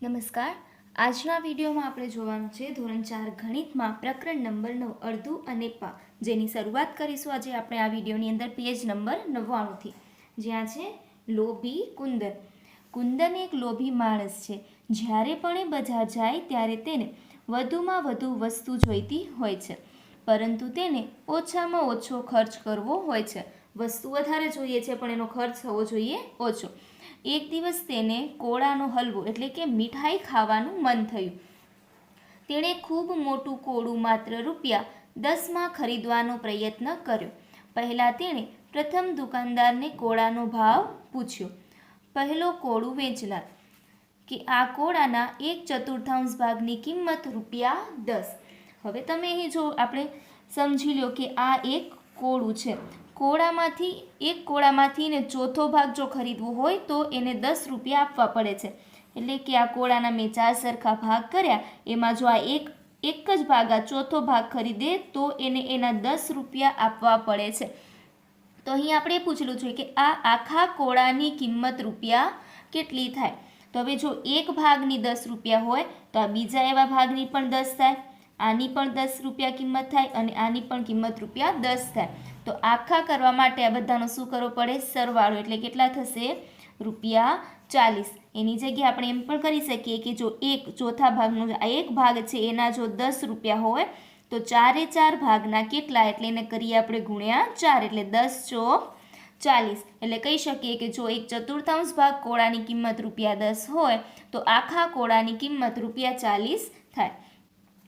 નમસ્કાર. આજના વિડીયોમાં આપણે જોવાનું છે ધોરણ 4 ગણિતમાં પ્રકરણ નંબર 9 અડધું અને પા, જેની શરૂઆત કરીશું આજે આપણે આ વિડીયોની અંદર પેજ નંબર 99થી, જ્યાં છે લોભી કુંદન. કુંદન એક લોભી માણસ છે. જ્યારે પણ એ બજાર જાય ત્યારે તેને વધુમાં વધુ વસ્તુ જોઈતી હોય છે, પરંતુ તેને ઓછામાં ઓછો ખર્ચ કરવો હોય છે. વસ્તુ વધારે જોઈએ છે પણ એનો ખર્ચ થવો જોઈએ ઓછો. એક દિવસ તેને કોળાનો હલવો એટલે કે મીઠાઈ ખાવાનું મન થયું. તેણે ખૂબ મોટું કોળું માત્ર ₹10માં ખરીદવાનો પ્રયત્ન કર્યો. પહેલાં તેણે પ્રથમ દુકાનદારને કોળાનો ભાવ પૂછ્યો. પહેલો કોળું વેચનાર કે આ કોળાના 1/4 ભાગની કિંમત ₹10. હવે તમે અહીં જો આપણે સમજી લો કે આ એક કોળું છે. કોળામાંથી ને ચોથો ભાગ જો ખરીદવો હોય તો એને ₹10 આપવા પડે છે. એટલે કે આ કોળાના મેં 4 સરખા ભાગ કર્યા, એમાં જો આ એક જ ભાગ આ ચોથો ભાગ ખરીદે તો એને એના ₹10 આપવા પડે છે. તો અહીં આપણે પૂછેલું છે કે આ આખા કોળાની કિંમત કેટલી થાય. તો હવે જો એક ભાગની ₹10 હોય તો આ બીજા એવા ભાગની પણ 10 થાય, આની પણ ₹10 કિંમત થાય અને આની પણ કિંમત ₹10 થાય. તો આખા કરવા માટે આ બધાનો શું કરવો પડે? સરવાળો. એટલે કેટલા થશે? ₹40. એની જગ્યાએ આપણે એમ પણ કરી શકીએ કે જો ચોથા ભાગનો આ એક ભાગ છે એના જો ₹10 હોય તો 4 એ 4 ભાગના કેટલા? એટલે એને કરીએ આપણે ગુણ્યા 4, એટલે 10 ચોક 40. એટલે કહી શકીએ કે જો 1/4 ભાગ કોળાની કિંમત ₹10 હોય તો આખા કોળાની કિંમત ₹40 થાય.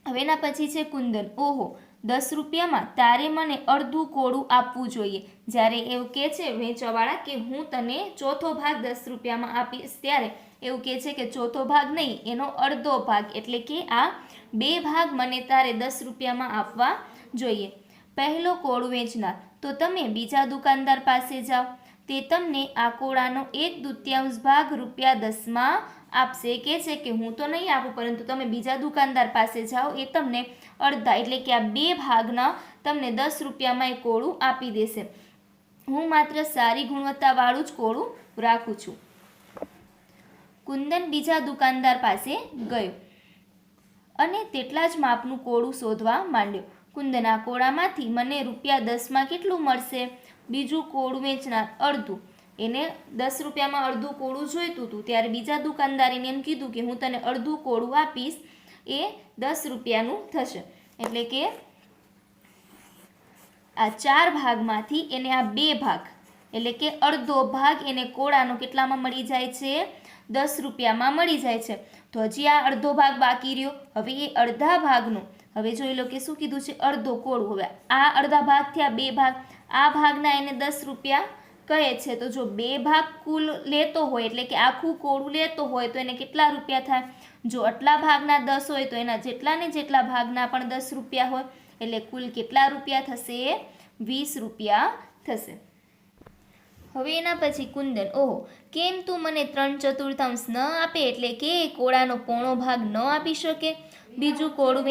હવે એના પછી છે કુંદન. ઓહો, ₹10માં તારે મને અડધું કોળું આપવું જોઈએ. જ્યારે એવું કહે છે વેચવાવાળા કે હું તને ચોથો ભાગ ₹10માં આપીશ, ત્યારે એવું કહે છે કે ચોથો ભાગ નહીં, એનો અડધો ભાગ, એટલે કે આ 2 ભાગ મને તારે ₹10માં આપવા જોઈએ. પહેલો કોળું વેચનાર, તો તમે બીજા દુકાનદાર પાસે જાઓ, તે તમને આ કોળાનો 1/2 ભાગ ₹10માં આપશે. કહે છે કે હું તો નહીં આપું, પરંતુ તમે બીજા દુકાનદાર પાસે જાઓ, એ તમને અડધા એટલે કે આ 2 ભાગના તમને ₹10માં એ કોળું આપી દેશે. હું માત્ર સારી ગુણવત્તાવાળું જ કોળું રાખું છું. કુંદન બીજા દુકાનદાર પાસે ગયો અને તેટલા જ માપનું કોળું શોધવા માંડ્યો. કુંદન, આ કોળામાંથી મને ₹10માં કેટલું મળશે? બીજું કોળું વેચનાર, અડધું. એને ₹10માં અડધું કોળું જોઈતું હતું, ત્યારે બીજા દુકાનદારીને એમ કીધું કે હું તને અડધું કોળું આપીશ, એ ₹10નું થશે. એટલે કે આ 4 ભાગમાંથી એને આ 2 ભાગ એટલે કે અડધો ભાગ એને કોળાનો કેટલામાં મળી જાય છે? ₹10માં મળી જાય છે. તો હજી આ અડધો ભાગ બાકી રહ્યો. હવે એ અડધા ભાગનો હવે જોઈ લો કે શું કીધું છે? અડધો કોળું. હવે આ અડધા ભાગ થયા 2 ભાગ, આ ભાગના એને ₹10 કહે છે. તો જો 2 ભાગ કુલ લેતો હોય એટલે કે આખું કોળું લેતો હોય તો એને કેટલા રૂપિયા થાય? જો આટલા ભાગના 10 હોય તો એના જેટલા ને જેટલા ભાગના પણ ₹10 હોય, એટલે કુલ કેટલા રૂપિયા થશે? ₹20 થશે. હવે એના પછી કુંદન, ઓહો, કેમ તું મને 3/4 ન આપે? એટલે કે કોળાનો પોણો ભાગ ન આપી શકે? બીજું કોળું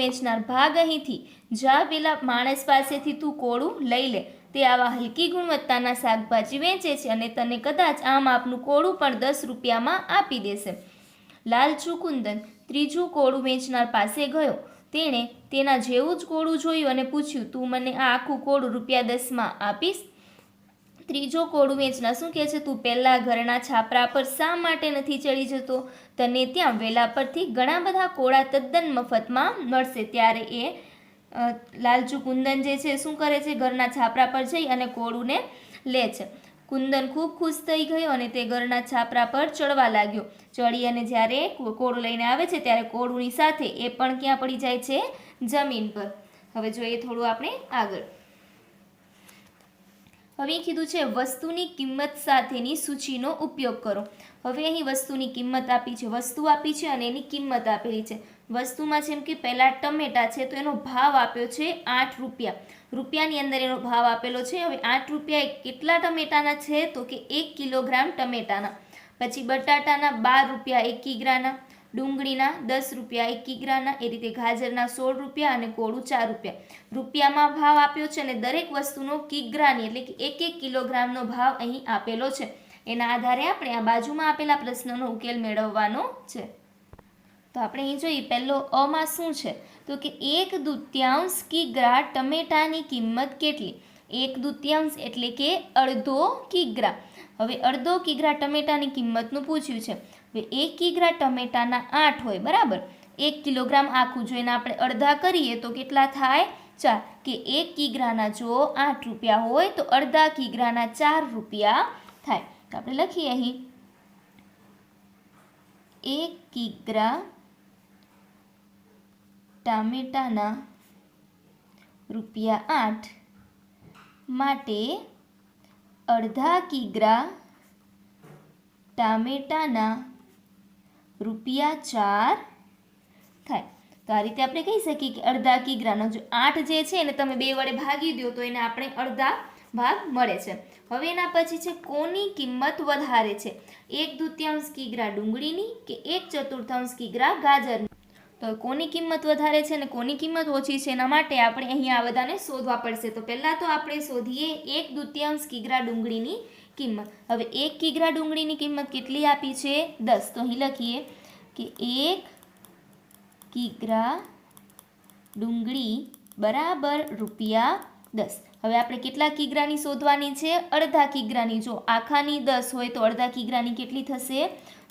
વેચનાર, ભાગ અહીંથી જા, પેલા માણસ પાસેથી તું કોળું લઈ લે. તે આવા હલકી ગુણવત્તાના શાકભાજી વેચે છે અને તને કદાચ આ માપનું કોળું પણ ₹10માં આપી દેશે. લાલચુ કુંદન ત્રીજું કોળું વેચનાર પાસે ગયો. તેણે તેના જેવું જ કોળું જોયું અને પૂછ્યું, તું મને આ આખું કોળું ₹10માં આપીશ? ત્રીજો કોળું વેચનાર શું કહે છે? તું પહેલાં ઘરના છાપરા પર શા માટે નથી ચડી જતો? તને ત્યાં વેલા પરથી ઘણા બધા કોળા તદ્દન મફતમાં મળશે. ત્યારે એ લાલચુ કુંદન જે છે શું કરે છે? ઘરના છાપરા પર જઈ અને કોળુંને લે છે. કુંદન ખૂબ ખુશ થઈ ગયો અને તે ઘરના છાપરા પર ચડવા લાગ્યો. ચડી અને જ્યારે કોળું લઈને આવે છે ત્યારે કોળુંની સાથે એ પણ ક્યાં પડી જાય છે? જમીન પર. હવે જોઈએ થોડું આપણે આગળ. હવે કીધું છે વસ્તુની કિંમત સાથેની સૂચિનો ઉપયોગ કરો. હવે અહીં વસ્તુની કિંમત આપી છે, વસ્તુ આપી છે અને એની કિંમત આપેલી છે. વસ્તુમાં જેમ કે પહેલાં ટમેટા છે તો એનો ભાવ આપ્યો છે ₹8. રૂપિયાની અંદર એનો ભાવ આપેલો છે. હવે ₹8 કેટલા ટમેટાના છે? તો કે 1 કિલોગ્રામ ટમેટાના. પછી બટાટાના ₹12 1 કિગ્રાના, ડુંગળીના ₹10 1 કિગ્રાના, એ રીતે ગાજરના ₹16 અને કોળું ₹4. રૂપિયામાં ભાવ આપ્યો છે અને દરેક વસ્તુનો કિગ્રાની એટલે કે 1 કિલોગ્રામનો ભાવ અહીં આપેલો છે. એના આધારે આપણે આ બાજુમાં આપેલા પ્રશ્નનો ઉકેલ મેળવવાનો છે. તો આપણે અહીં જોઈએ પહેલો અમાં શું છે તો કે 1/2 કિગ્રા ટમેટાની કિંમત કેટલી. 1/2 એટલે કે અડધો કિગ્રા. હવે અડધો કિગ્રા ટમેટાની કિંમતનું પૂછ્યું છે. હવે 1 કિગ્રા ટમેટાના 8 હોય બરાબર. 1 કિલોગ્રામ આખું જો એને આપણે અડધા કરીએ તો કેટલા થાય 4. કે 1 કિગ્રાના જો 8 રૂપિયા હોય તો અડધા કિગ્રાના 4 રૂપિયા થાય. તો આપણે લખીએ અહીં 1 કિગ્રા ટામેટાના ₹8 માટે અડધા કિગ્રા ટામેટાના ₹4 થાય. તો આ રીતે આપણે કહી શકીએ કે અડધા કિગ્રાનો જો 8 જે છે એને તમે 2 વડે ભાગી દો તો એને આપણે અડધા ભાગ મળે છે. હવે એના પછી છે કોની કિંમત વધારે છે 1/2 કિગ્રા ડુંગળીની કે 1/4 કિગ્રા ગાજરની. તો કોની કિંમત વધારે છે અને કોની કિંમત ઓછી છે એના માટે આપણે અહીં આ બધાને શોધવા પડશે. તો પહેલાં તો આપણે શોધીએ 1/2 કિગ્રા ડુંગળીની કિંમત. હવે 1 કિગ્રા ડુંગળીની કિંમત કેટલી આપી છે 10. તો અહીં લખીએ કે 1 કિગ્રા ડુંગળી બરાબર ₹10. હવે આપણે કેટલા કિગ્રાની શોધવાની છે અડધા કિગ્રાની. જો આખાની 10 હોય તો અડધા કિગ્રાની કેટલી થશે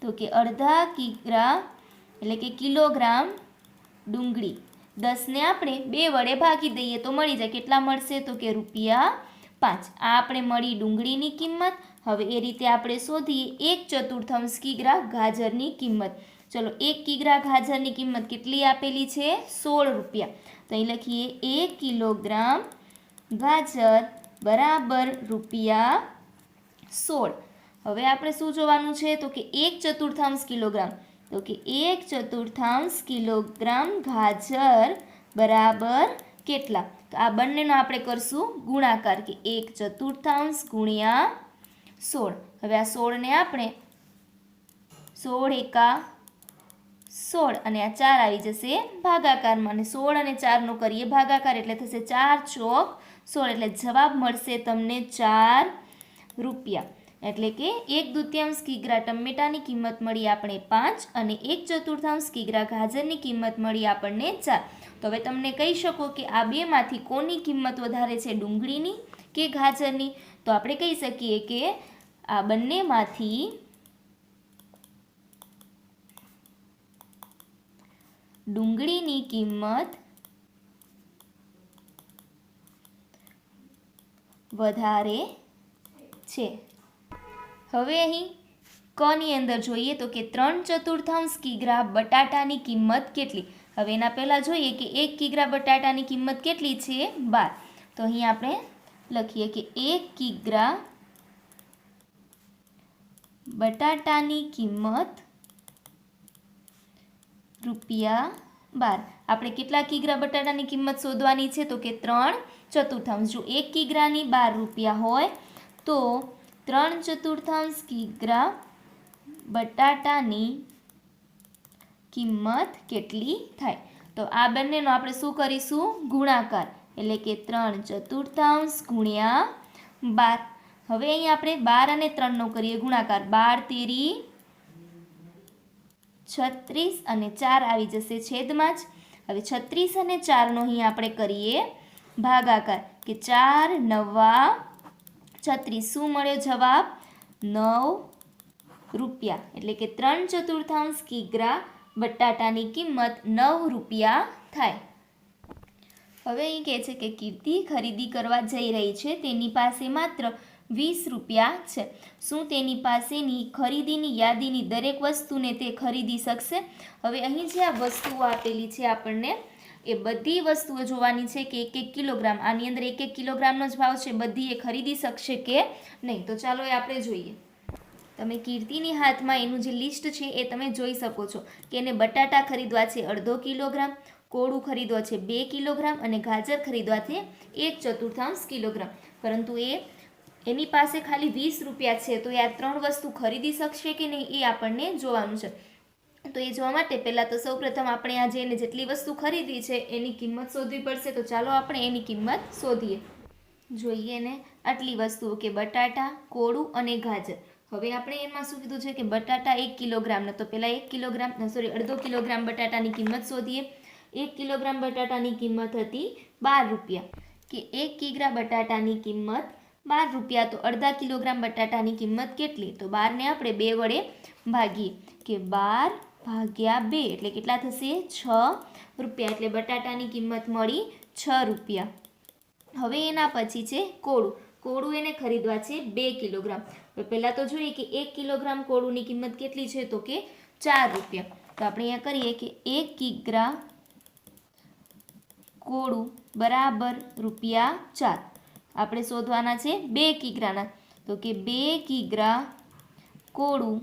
તો કે અડધા કિગ્રા એટલે કે કિલોગ્રામ ડુંગળી 10ને આપણે 2 વડે ભાગી દઈએ તો મળી જાય. કેટલા મળશે તો કે ₹5. આ આપણે મળી ડુંગળીની કિંમત. હવે એ રીતે આપણે શોધીએ 1/4 કિગ્રા ગાજરની કિંમત. ચલો 1 કિગ્રા ગાજરની કિંમત કેટલી આપેલી છે 16 રૂપિયા. તો અહીં લખીએ 1 કિલોગ્રામ ગાજર બરાબર ₹16. હવે આપણે શું જોવાનું છે તો કે 1/4 કિલોગ્રામ. તો કે 1/4 કિલોગ્રામ ગાજર બરાબર કેટલા. તો આ બંનેનો આપણે કરશું ગુણાકાર કે 1/4 ગુણ્યા 16. હવે આ 16ને આપણે 16 એકા 16 અને આ 4 આવી જશે ભાગાકારમાં. અને 16 અને 4નો કરીએ ભાગાકાર એટલે થશે 4 ચોક 16 એટલે જવાબ મળશે તમને ₹4. એટલે કે 1/2 કિગ્રા ટમેટાની કિંમત મળી આપણે 5 અને 1/4 કિગ્રા ગાજરની કિંમત મળી આપણને 4. તો હવે તમને કહી શકો કે આ બેમાંથી કોની કિંમત વધારે છે ડુંગળીની કે ગાજરની. તો આપણે કહી શકીએ કે આ બંનેમાંથી ડુંગળીની કિંમત વધારે છે. હવે અહીં કની અંદર જોઈએ તો કે 3/4 કિગ્રા બટાટાની કિંમત કેટલી. હવે એના પહેલાં જોઈએ કે 1 કિગ્રા બટાટાની કિંમત કેટલી છે 12. તો અહીં આપણે લખીએ કે 1 કિગ્રા બટાટાની કિંમત ₹12. આપણે કેટલા કિગ્રા બટાટાની કિંમત શોધવાની છે તો કે 3/4. જો 1 કિગ્રાની ₹12 હોય તો 3/4 કિગ્રા બટાટાની કિંમત કેટલી થાય. તો આ બંનેનો આપણે શું કરીશું ગુણાકાર એટલે કે 3/4 ગુણ્યા 12. હવે અહીં આપણે 12 અને 3નો કરીએ ગુણાકાર. 12 તેરી 36 અને 4 આવી જશે છેદમાં જ. હવે 36 અને 4નો અહીં આપણે કરીએ ભાગાકાર કે 4 × 9 = 36. શું મળ્યો જવાબ 9 રૂપિયા. એટલે કે 3/4 કિગ્રા બટાટાની કિંમત 9 રૂપિયા થાય. હવે અહીં કહે છે કે કીર્તિ ખરીદી કરવા જઈ રહી છે. તેની પાસે માત્ર 20 રૂપિયા છે. શું તેની પાસેની ખરીદીની યાદીની દરેક વસ્તુને તે ખરીદી શકશે. હવે અહીં જે આ વસ્તુઓ આપેલી છે આપણને એ બધી વસ્તુઓ જોવાની છે કે 1-1 કિલોગ્રામ. આની અંદર 1-1 કિલોગ્રામનો જ ભાવ છે. બધી એ ખરીદી શકશે કે નહીં. તો ચાલો એ આપણે જોઈએ. તમે કીર્તિની હાથમાં એનું જે લિસ્ટ છે એ તમે જોઈ શકો છો કે એને બટાટા ખરીદવા છે 1/2 કિલોગ્રામ, કોળું ખરીદવા છે 2 કિલોગ્રામ અને ગાજર ખરીદવા છે 1/4 કિલોગ્રામ. પરંતુ એની પાસે ખાલી 20 રૂપિયા છે. તો એ આ 3 વસ્તુ ખરીદી શકશે કે નહીં એ આપણને જોવાનું છે. તો એ જોવા માટે પહેલાં તો સૌપ્રથમ આપણે આ જે એને જેટલી વસ્તુ ખરીદી છે એની કિંમત શોધવી પડશે. તો ચાલો આપણે એની કિંમત શોધીએ. જોઈએ ને આટલી વસ્તુઓ કે બટાટા, કોળું અને ગાજર. હવે આપણે એમાં શું કીધું છે કે બટાટા 1 કિલોગ્રામના, તો પહેલાં 1 કિલોગ્રામ અડધો કિલોગ્રામ બટાટાની કિંમત શોધીએ. 1 કિલોગ્રામ બટાટાની કિંમત હતી 12 રૂપિયા, કે 1 કિગ્રા બટાટાની કિંમત 12 રૂપિયા. તો અડધા કિલોગ્રામ બટાટાની કિંમત કેટલી? તો 12ને આપણે 2 વડે ભાગીએ, કે 12 ભાગ્યા 2 એટલે કેટલા થશે? 6 રૂપિયા. એટલે બટાટાની કિંમત મળી 6 રૂપિયા. હવે એના પછી છે કોળું. કોળું એને ખરીદવા છે 2 કિલોગ્રામ. તો પહેલાં તો જોઈએ કે 1 કિલોગ્રામ કોળુંની કિંમત કેટલી છે? તો કે 4 રૂપિયા. તો આપણે અહીંયા કરીએ કે 1 કિગ્રા કોળું બરાબર રૂપિયા 4. આપણે શોધવાના છે 2 કિગ્રાના, તો કે 2 કિગ્રા કોળું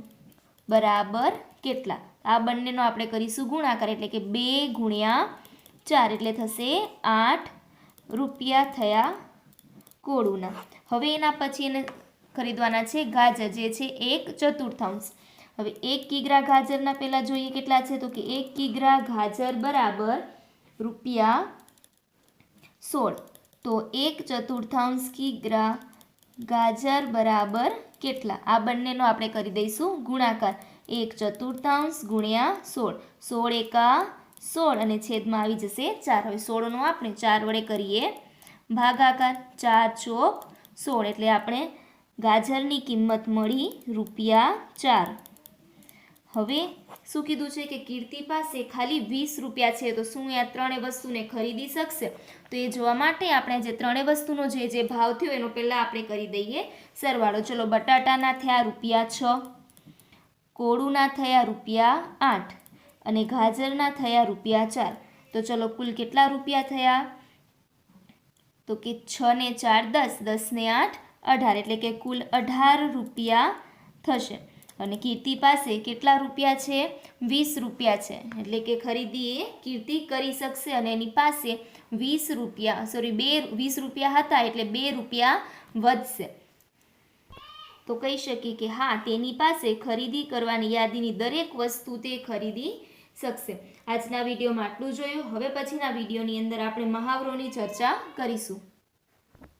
બરાબર કેટલા? આ બંનેનો આપણે કરીશું ગુણાકાર, એટલે કે 2 ગુણ્યા 4 એટલે થશે 8 રૂપિયા થયા કોળુંના. હવે એના પછી એને ખરીદવાના છે ગાજર, જે છે 1/4. હવે 1 કિગ્રા ગાજરના પહેલાં જોઈએ કેટલા છે? તો કે 1 કિગ્રા ગાજર બરાબર રૂપિયા 16. તો 1/4 કિગ્રા ગાજર બરાબર કેટલા? આ બંનેનો આપણે કરી દઈશું ગુણાકાર. 1/4 ગુણ્યા 16, 16 એકા 16 અને છેદમાં આવી જશે 4. હવે 16નો આપણે 4 વડે કરીએ ભાગાકાર. 4 ચોક 16 એટલે આપણે ગાજરની કિંમત મળી રૂપિયા 4. હવે શું કીધું છે કે કીર્તિ પાસે ખાલી 20 રૂપિયા છે, તો શું એ આ ત્રણેય વસ્તુને ખરીદી શકશે? તો એ જોવા માટે આપણે જે ત્રણેય વસ્તુનો જે ભાવ થયો એનો પહેલાં આપણે કરી દઈએ સરવાળો. ચલો, બટાટાના થયા રૂપિયા 6, કોળુંના થયા રૂપિયા 8 અને ગાજરના થયા રૂપિયા 4. તો ચલો કુલ કેટલા રૂપિયા થયા? તો કે 6 ને 4 10, 10 ને 8 18 એટલે કે કુલ 18 રૂપિયા થશે. અને કીર્તિ પાસે કેટલા રૂપિયા છે? 20 રૂપિયા છે, એટલે કે ખરીદી એ કીર્તિ કરી શકશે. અને એની પાસે 20 રૂપિયા હતા, એટલે 2 રૂપિયા વધશે. તો કહી શકીએ કે હા, તેની પાસે ખરીદી કરવાની યાદીની દરેક વસ્તુ તે ખરીદી શકશે. આજના વિડીયોમાં આટલું જોયું. હવે પછીના વિડીયોની અંદર આપણે મહાવરોની ચર્ચા કરીશું.